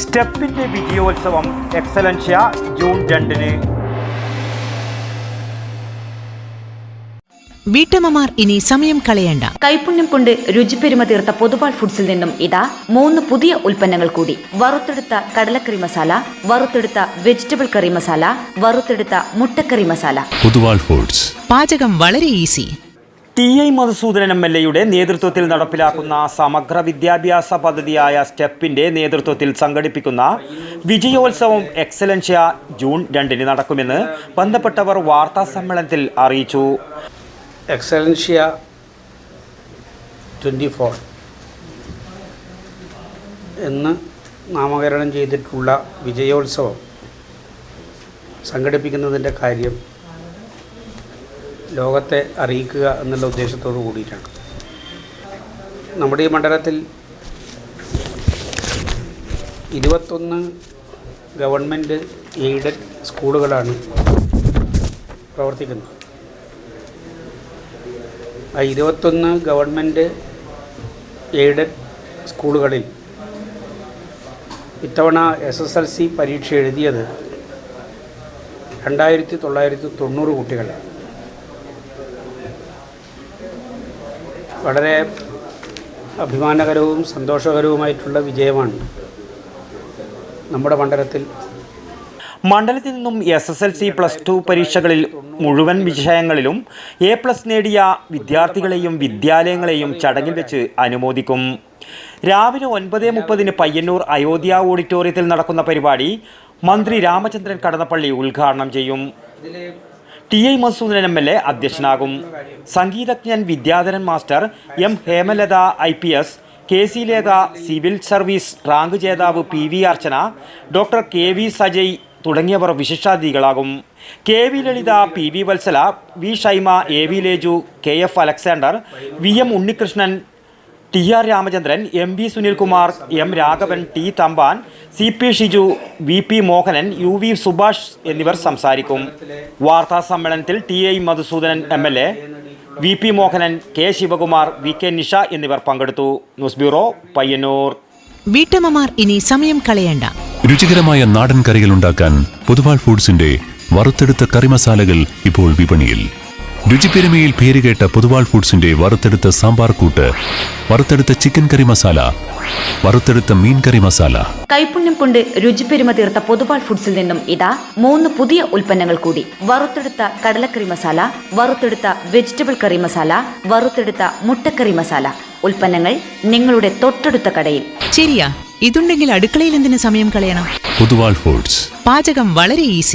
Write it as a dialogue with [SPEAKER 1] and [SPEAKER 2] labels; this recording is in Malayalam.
[SPEAKER 1] സ്റ്റെപ്പിന്റെ വിജയോത്സവം എക്സലൻഷ്യ ജൂൺ 2-ന്.
[SPEAKER 2] വീട്ടമ്മമാർ ഇനി സമയം കളയണ്ട.
[SPEAKER 3] കൈപുണ്യം കൊണ്ട് രുചിപ്പെരുമ തീർത്ത പൊതുവാൾ ഫുഡ്സിൽ നിന്നും ഇതാ 3 പുതിയ ഉൽപ്പന്നങ്ങൾ കൂടി. വറുത്തെടുത്ത കടലക്കറി മസാല, വറുത്തെടുത്ത വെജിറ്റബിൾ കറി മസാല, വറുത്തെടുത്ത മുട്ടക്കറി മസാല.
[SPEAKER 4] പൊതുവാൾ ഫുഡ്സ്.
[SPEAKER 2] പാചകം വളരെ ഈസി.
[SPEAKER 1] ടി.ഐ. മധുസൂദനൻ എം.എൽ.എയുടെ നേതൃത്വത്തിൽ നടപ്പിലാക്കുന്ന സമഗ്ര വിദ്യാഭ്യാസ പദ്ധതിയായ സ്റ്റെപ്പിന്റെ നേതൃത്വത്തിൽ സംഘടിപ്പിക്കുന്ന വിജയോത്സവം എക്സലൻഷ്യ ജൂൺ 2-ന് നടക്കുമെന്ന് ബന്ധപ്പെട്ടവർ വാർത്താ സമ്മേളനത്തിൽ അറിയിച്ചു.
[SPEAKER 5] എക്സലൻഷ്യ 24 എന്ന് നാമകരണം ചെയ്തിട്ടുള്ള വിജയോത്സവം സംഘടിപ്പിക്കുന്നതിൻ്റെ കാര്യം ലോകത്തെ അറിയിക്കുക എന്നുള്ള ഉദ്ദേശത്തോടു കൂടിയിട്ടാണ്. നമ്മുടെ ഈ മണ്ഡലത്തിൽ 21 ഗവൺമെൻറ് എയ്ഡഡ് സ്കൂളുകളാണ് പ്രവർത്തിക്കുന്നത്. ആ 21 ഗവൺമെൻറ് എയ്ഡഡ് സ്കൂളുകളിൽ ഇത്തവണ SSLC പരീക്ഷ എഴുതിയത് 2990 കുട്ടികളാണ്. വളരെ അഭിമാനകരവും സന്തോഷകരവുമായിട്ടുള്ള വിജയമാണ് നമ്മുടെ മണ്ഡലത്തിൽ
[SPEAKER 1] നിന്നും SSLC +2 പരീക്ഷകളിൽ മുഴുവൻ വിഷയങ്ങളിലും A+ നേടിയ വിദ്യാർത്ഥികളെയും വിദ്യാലയങ്ങളെയും ചടങ്ങിൽ വെച്ച് അനുമോദിക്കും. രാവിലെ 9:30 പയ്യന്നൂർ അയോധ്യ ഓഡിറ്റോറിയത്തിൽ നടക്കുന്ന പരിപാടി മന്ത്രി രാമചന്ദ്രൻ കടന്നപ്പള്ളി ഉദ്ഘാടനം ചെയ്യും. ടി.ഐ. മധുസൂദനൻ എം.എൽ.എ അധ്യക്ഷനാകും. സംഗീതജ്ഞൻ Vidyadharan master, M. Hemalatha IPS, KC Lekha, civil service rank ജേതാവ് PV Archana, doctor KV Sajay തുടങ്ങിയവർ വിശിഷ്ടാതിഥികളാകും. KV Lalitha, PV Vatsala, V. Shaima, AV Leju, KF Alexander, VM Unnikrishnan, TR Ramachandran, MV Sunilkumar, M. Raghavan, T. Thampan, CP Shiju, VP Mohanan, UV Subhash എന്നിവർ സംസാരിക്കും. വാർത്താ സമ്മേളനത്തിൽ TI. Madhusoodanan MLA, VP Mohanan, K. Sivakumar, VK Nisha എന്നിവർ പങ്കെടുത്തു. News bureau, Payyanur.
[SPEAKER 2] വീട്ടമ്മമാർ ഇനി സമയം കളയണ്ട.
[SPEAKER 4] രുചികരമായ നാടൻ കറികൾ ഉണ്ടാക്കാൻ പൊതുവാൾ ഫുഡ്സിന്റെ വറുത്തെടുത്ത കറി മസാലകൾ ഇപ്പോൾ വിപണിയിൽ. രുചിപ്പെരുമയിൽ പേരുകേട്ട പൊതുവാൾ ഫുഡ്സിന്റെ വറുത്തെടുത്ത സാമ്പാർ കൂട്ട്, വറുത്തെടുത്ത ചിക്കൻ കറി മസാല, വറുത്തെടുത്ത മീൻ കറി മസാല.
[SPEAKER 3] കൈപുണ്യം കൊണ്ട് രുചിപ്പെരുമ തീർത്ത പൊതുവാൾ ഫുഡ്സിൽ നിന്നും ഇതാ 3 പുതിയ ഉൽപ്പന്നങ്ങൾ കൂടി. വറുത്തെടുത്ത കടലക്കറി മസാല, വറുത്തെടുത്ത വെജിറ്റബിൾ കറി മസാല, വറുത്തെടുത്ത മുട്ടക്കറി മസാല. ഉൽപ്പന്നങ്ങൾ നിങ്ങളുടെ തൊട്ടടുത്ത കടയിൽ.
[SPEAKER 2] ശരിയാ, ഇതുണ്ടെങ്കിൽ അടുക്കളയിൽ എന്തിനു സമയം കളയണം?
[SPEAKER 4] പൊതുവാൾ ഫുഡ്സ്.
[SPEAKER 2] പാചകം വളരെ ഈസി.